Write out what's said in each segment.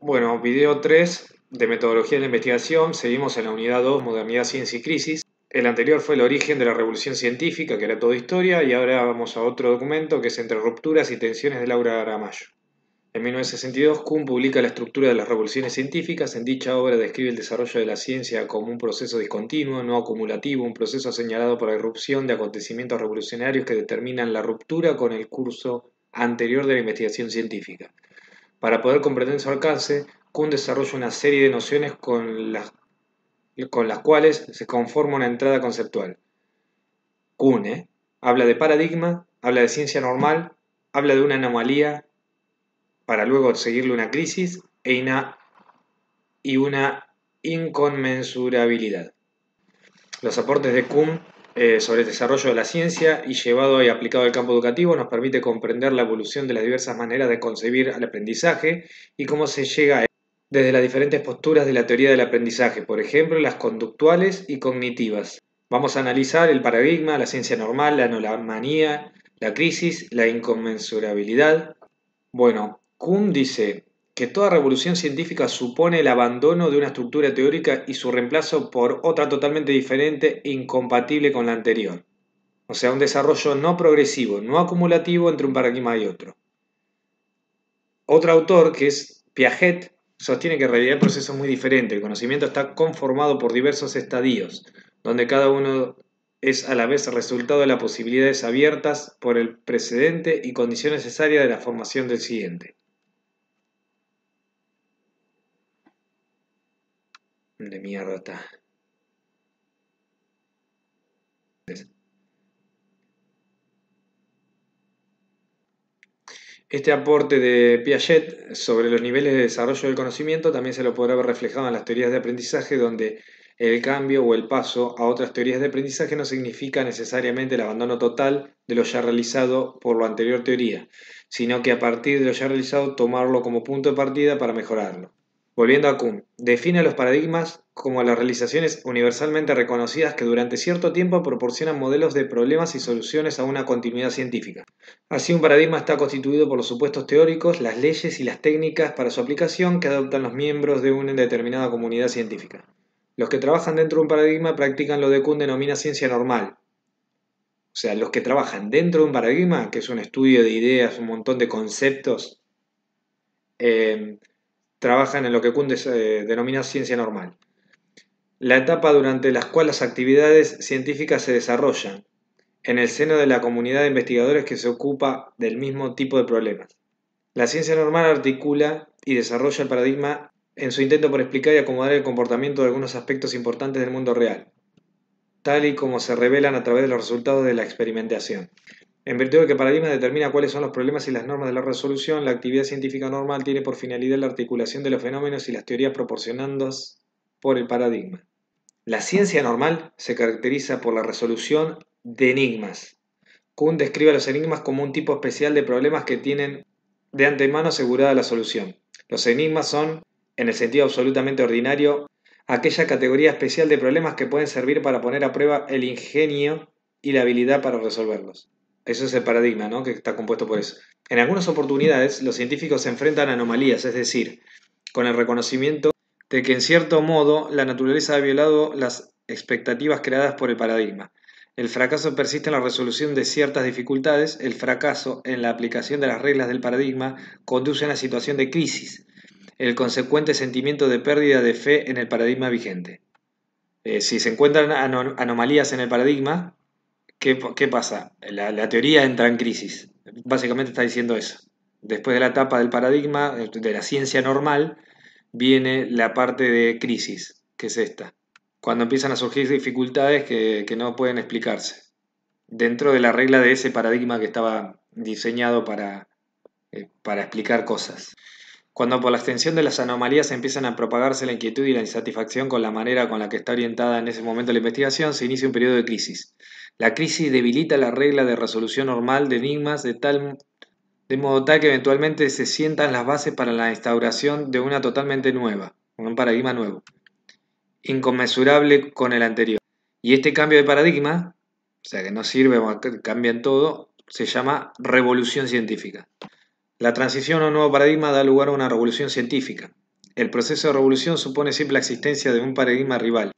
Bueno, video 3 de metodología de la investigación. Seguimos en la unidad 2, modernidad, ciencia y crisis. El anterior fue el origen de la revolución científica, que era toda historia, y ahora vamos a otro documento que es Entre rupturas y tensiones de Laura Gramayo. En 1962, Kuhn publica La estructura de las revoluciones científicas. En dicha obra describe el desarrollo de la ciencia como un proceso discontinuo, no acumulativo, un proceso señalado por la irrupción de acontecimientos revolucionarios que determinan la ruptura con el curso anterior de la investigación científica. Para poder comprender su alcance, Kuhn desarrolla una serie de nociones con las cuales se conforma una entrada conceptual. Kuhn habla de paradigma, habla de ciencia normal, habla de una anomalía, para luego seguirle una crisis y una inconmensurabilidad. Los aportes de Kuhn sobre el desarrollo de la ciencia y llevado y aplicado al campo educativo nos permite comprender la evolución de las diversas maneras de concebir el aprendizaje y cómo se llega a él desde las diferentes posturas de la teoría del aprendizaje, por ejemplo, las conductuales y cognitivas. Vamos a analizar el paradigma, la ciencia normal, la anomalía, la crisis, la inconmensurabilidad. Bueno, Kuhn dice que toda revolución científica supone el abandono de una estructura teórica y su reemplazo por otra totalmente diferente e incompatible con la anterior. O sea, un desarrollo no progresivo, no acumulativo entre un paradigma y otro. Otro autor, que es Piaget, sostiene que en realidad el proceso es muy diferente. El conocimiento está conformado por diversos estadios, donde cada uno es a la vez el resultado de las posibilidades abiertas por el precedente y condición necesaria de la formación del siguiente. De mierda está. Este aporte de Piaget sobre los niveles de desarrollo del conocimiento también se lo podrá ver reflejado en las teorías de aprendizaje, donde el cambio o el paso a otras teorías de aprendizaje no significa necesariamente el abandono total de lo ya realizado por la anterior teoría, sino que a partir de lo ya realizado tomarlo como punto de partida para mejorarlo. Volviendo a Kuhn, define a los paradigmas como las realizaciones universalmente reconocidas que durante cierto tiempo proporcionan modelos de problemas y soluciones a una continuidad científica. Así, un paradigma está constituido por los supuestos teóricos, las leyes y las técnicas para su aplicación que adoptan los miembros de una determinada comunidad científica. Los que trabajan dentro de un paradigma practican lo que Kuhn denomina ciencia normal. O sea, los que trabajan dentro de un paradigma, que es un estudio de ideas, un montón de conceptos, trabajan en lo que Kuhn denomina ciencia normal. La etapa durante la cual las actividades científicas se desarrollan en el seno de la comunidad de investigadores que se ocupa del mismo tipo de problemas. La ciencia normal articula y desarrolla el paradigma en su intento por explicar y acomodar el comportamiento de algunos aspectos importantes del mundo real, tal y como se revelan a través de los resultados de la experimentación. En virtud de que el paradigma determina cuáles son los problemas y las normas de la resolución, la actividad científica normal tiene por finalidad la articulación de los fenómenos y las teorías proporcionadas por el paradigma. La ciencia normal se caracteriza por la resolución de enigmas. Kuhn describe a los enigmas como un tipo especial de problemas que tienen de antemano asegurada la solución. Los enigmas son, en el sentido absolutamente ordinario, aquella categoría especial de problemas que pueden servir para poner a prueba el ingenio y la habilidad para resolverlos. Eso es el paradigma, ¿no? Que está compuesto por eso. En algunas oportunidades, los científicos se enfrentan a anomalías, es decir, con el reconocimiento de que en cierto modo la naturaleza ha violado las expectativas creadas por el paradigma. El fracaso persiste en la resolución de ciertas dificultades, el fracaso en la aplicación de las reglas del paradigma conduce a una situación de crisis, el consecuente sentimiento de pérdida de fe en el paradigma vigente. Si se encuentran anomalías en el paradigma, ¿qué pasa? La teoría entra en crisis. Básicamente está diciendo eso. Después de la etapa del paradigma, de la ciencia normal, viene la parte de crisis, que es esta. Cuando empiezan a surgir dificultades que no pueden explicarse, dentro de la regla de ese paradigma que estaba diseñado para explicar cosas. Cuando por la extensión de las anomalías empiezan a propagarse la inquietud y la insatisfacción con la manera con la que está orientada en ese momento la investigación, se inicia un periodo de crisis. La crisis debilita la regla de resolución normal de enigmas de modo tal que eventualmente se sientan las bases para la instauración de una totalmente nueva, un paradigma nuevo, inconmensurable con el anterior. Y este cambio de paradigma, o sea que no sirve, cambian todo, se llama revolución científica. La transición a un nuevo paradigma da lugar a una revolución científica. El proceso de revolución supone siempre la existencia de un paradigma rival.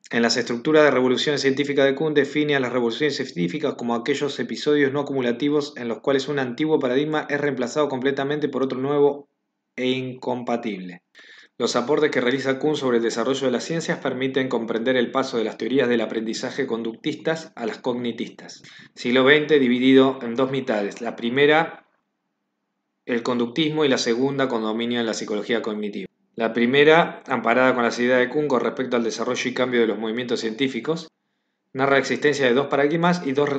En las estructuras de revoluciones científicas de Kuhn define a las revoluciones científicas como aquellos episodios no acumulativos en los cuales un antiguo paradigma es reemplazado completamente por otro nuevo e incompatible. Los aportes que realiza Kuhn sobre el desarrollo de las ciencias permiten comprender el paso de las teorías del aprendizaje conductistas a las cognitistas. Siglo XX dividido en dos mitades. La primera, el conductismo, y la segunda, con dominio en la psicología cognitiva. La primera, amparada con las ideas de Kuhn con respecto al desarrollo y cambio de los movimientos científicos, narra la existencia de dos paradigmas y dos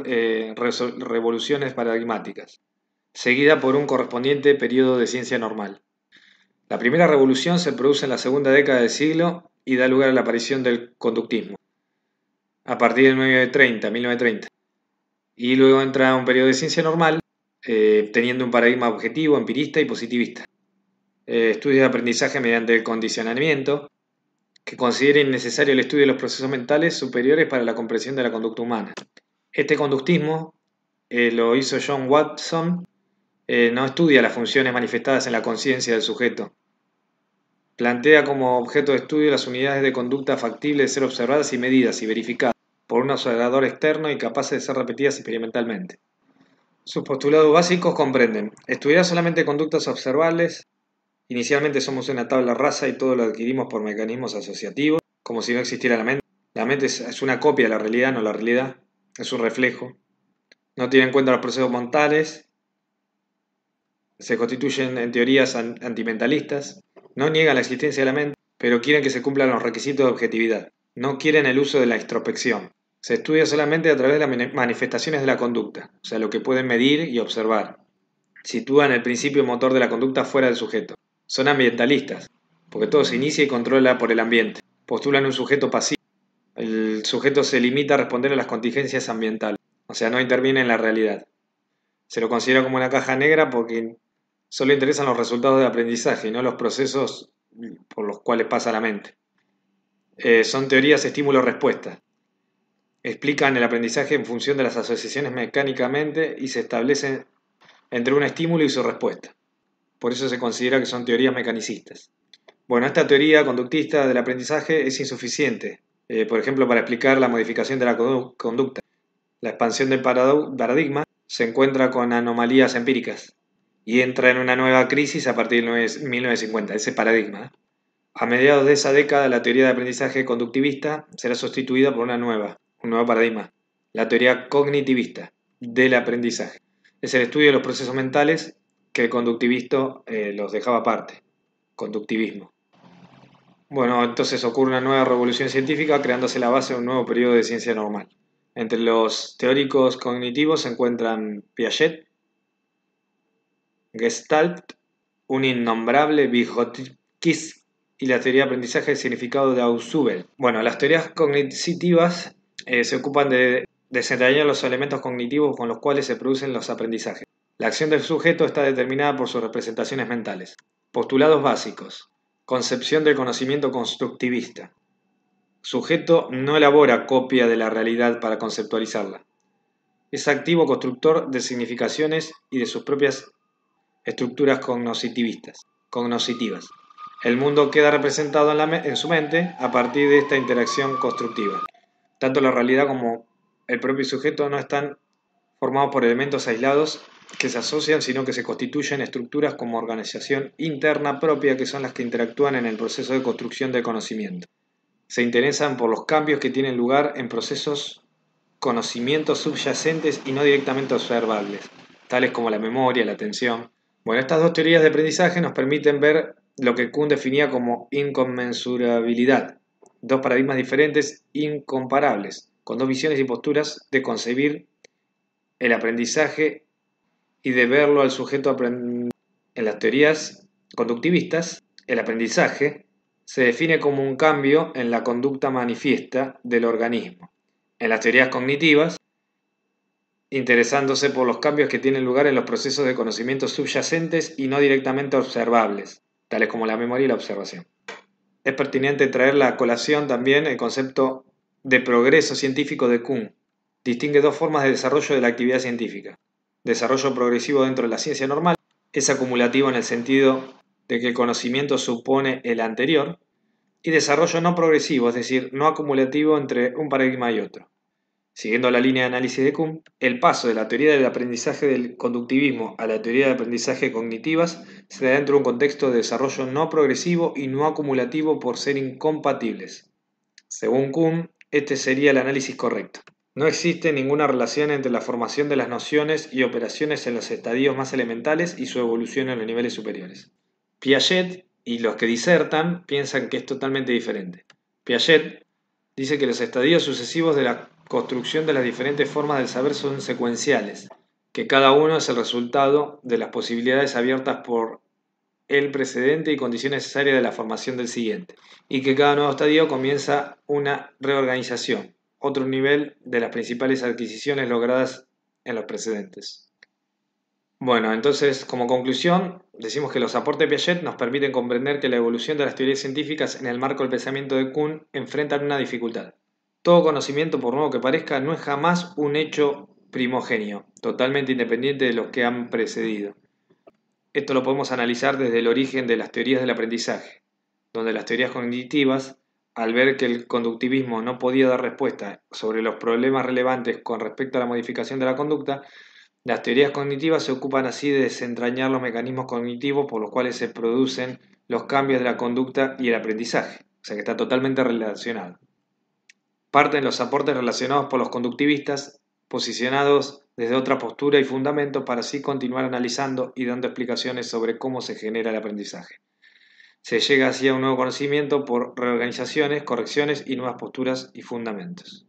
revoluciones paradigmáticas, seguida por un correspondiente periodo de ciencia normal. La primera revolución se produce en la segunda década del siglo y da lugar a la aparición del conductismo, a partir del 1930, y luego entra un periodo de ciencia normal, teniendo un paradigma objetivo, empirista y positivista. Estudios de aprendizaje mediante el condicionamiento, que consideren necesario el estudio de los procesos mentales superiores para la comprensión de la conducta humana. Este conductismo lo hizo John Watson, no estudia las funciones manifestadas en la conciencia del sujeto. Plantea como objeto de estudio las unidades de conducta factibles de ser observadas y medidas y verificadas por un observador externo y capaces de ser repetidas experimentalmente. Sus postulados básicos comprenden: estudiar solamente conductas observables. Inicialmente somos una tabla rasa y todo lo adquirimos por mecanismos asociativos, como si no existiera la mente. La mente es una copia de la realidad, no la realidad, es un reflejo. No tiene en cuenta los procesos mentales, se constituyen en teorías antimentalistas, no niegan la existencia de la mente, pero quieren que se cumplan los requisitos de objetividad. No quieren el uso de la introspección. Se estudia solamente a través de las manifestaciones de la conducta, o sea, lo que pueden medir y observar. Sitúan el principio motor de la conducta fuera del sujeto. Son ambientalistas, porque todo se inicia y controla por el ambiente. Postulan un sujeto pasivo. El sujeto se limita a responder a las contingencias ambientales, o sea, no interviene en la realidad. Se lo considera como una caja negra porque solo interesan los resultados de aprendizaje y no los procesos por los cuales pasa la mente. Son teorías estímulo-respuesta. Explican el aprendizaje en función de las asociaciones mecánicamente y se establecen entre un estímulo y su respuesta. Por eso se considera que son teorías mecanicistas. Bueno, esta teoría conductista del aprendizaje es insuficiente, por ejemplo, para explicar la modificación de la conducta. La expansión del paradigma se encuentra con anomalías empíricas y entra en una nueva crisis a partir de 1950, ese paradigma. A mediados de esa década, la teoría de aprendizaje conductivista será sustituida por un nuevo paradigma, la teoría cognitivista del aprendizaje. Es el estudio de los procesos mentales que el conductivista los dejaba aparte, conductivismo. Bueno, entonces ocurre una nueva revolución científica creándose la base de un nuevo periodo de ciencia normal. Entre los teóricos cognitivos se encuentran Piaget, Gestalt, un innombrable Vygotsky y la teoría de aprendizaje del significado de Ausubel. Bueno, las teorías cognitivas se ocupan de desentrañar los elementos cognitivos con los cuales se producen los aprendizajes. La acción del sujeto está determinada por sus representaciones mentales. Postulados básicos. Concepción del conocimiento constructivista. Sujeto no elabora copia de la realidad para conceptualizarla. Es activo constructor de significaciones y de sus propias estructuras cognoscitivas. El mundo queda representado en su mente a partir de esta interacción constructiva. Tanto la realidad como el propio sujeto no están formados por elementos aislados que se asocian, sino que se constituyen estructuras como organización interna propia, que son las que interactúan en el proceso de construcción del conocimiento. Se interesan por los cambios que tienen lugar en procesos conocimientos subyacentes y no directamente observables, tales como la memoria, la atención. Bueno, estas dos teorías de aprendizaje nos permiten ver lo que Kuhn definía como inconmensurabilidad, dos paradigmas diferentes, incomparables, con dos visiones y posturas de concebir el aprendizaje y de verlo al sujeto En las teorías conductivistas, el aprendizaje se define como un cambio en la conducta manifiesta del organismo. En las teorías cognitivas, interesándose por los cambios que tienen lugar en los procesos de conocimiento subyacentes y no directamente observables, tales como la memoria y la observación. Es pertinente traer la colación también el concepto de progreso científico de Kuhn. Distingue dos formas de desarrollo de la actividad científica. Desarrollo progresivo dentro de la ciencia normal es acumulativo en el sentido de que el conocimiento supone el anterior, y desarrollo no progresivo, es decir, no acumulativo entre un paradigma y otro. Siguiendo la línea de análisis de Kuhn, el paso de la teoría del aprendizaje del conductivismo a la teoría del aprendizaje cognitivas se da dentro de un contexto de desarrollo no progresivo y no acumulativo por ser incompatibles. Según Kuhn, este sería el análisis correcto. No existe ninguna relación entre la formación de las nociones y operaciones en los estadios más elementales y su evolución en los niveles superiores. Piaget y los que disertan piensan que es totalmente diferente. Piaget dice que los estadios sucesivos de la construcción de las diferentes formas del saber son secuenciales, que cada uno es el resultado de las posibilidades abiertas por el precedente y condición necesaria de la formación del siguiente, y que cada nuevo estadio comienza una reorganización, otro nivel de las principales adquisiciones logradas en los precedentes. Bueno, entonces, como conclusión, decimos que los aportes de Piaget nos permiten comprender que la evolución de las teorías científicas en el marco del pensamiento de Kuhn enfrentan una dificultad. Todo conocimiento, por nuevo que parezca, no es jamás un hecho primogéneo, totalmente independiente de los que han precedido. Esto lo podemos analizar desde el origen de las teorías del aprendizaje, donde las teorías cognitivas, al ver que el conductivismo no podía dar respuesta sobre los problemas relevantes con respecto a la modificación de la conducta, las teorías cognitivas se ocupan así de desentrañar los mecanismos cognitivos por los cuales se producen los cambios de la conducta y el aprendizaje, o sea que está totalmente relacionado. Parten los aportes relacionados por los conductivistas, posicionados desde otra postura y fundamento para así continuar analizando y dando explicaciones sobre cómo se genera el aprendizaje. Se llega así a un nuevo conocimiento por reorganizaciones, correcciones y nuevas posturas y fundamentos.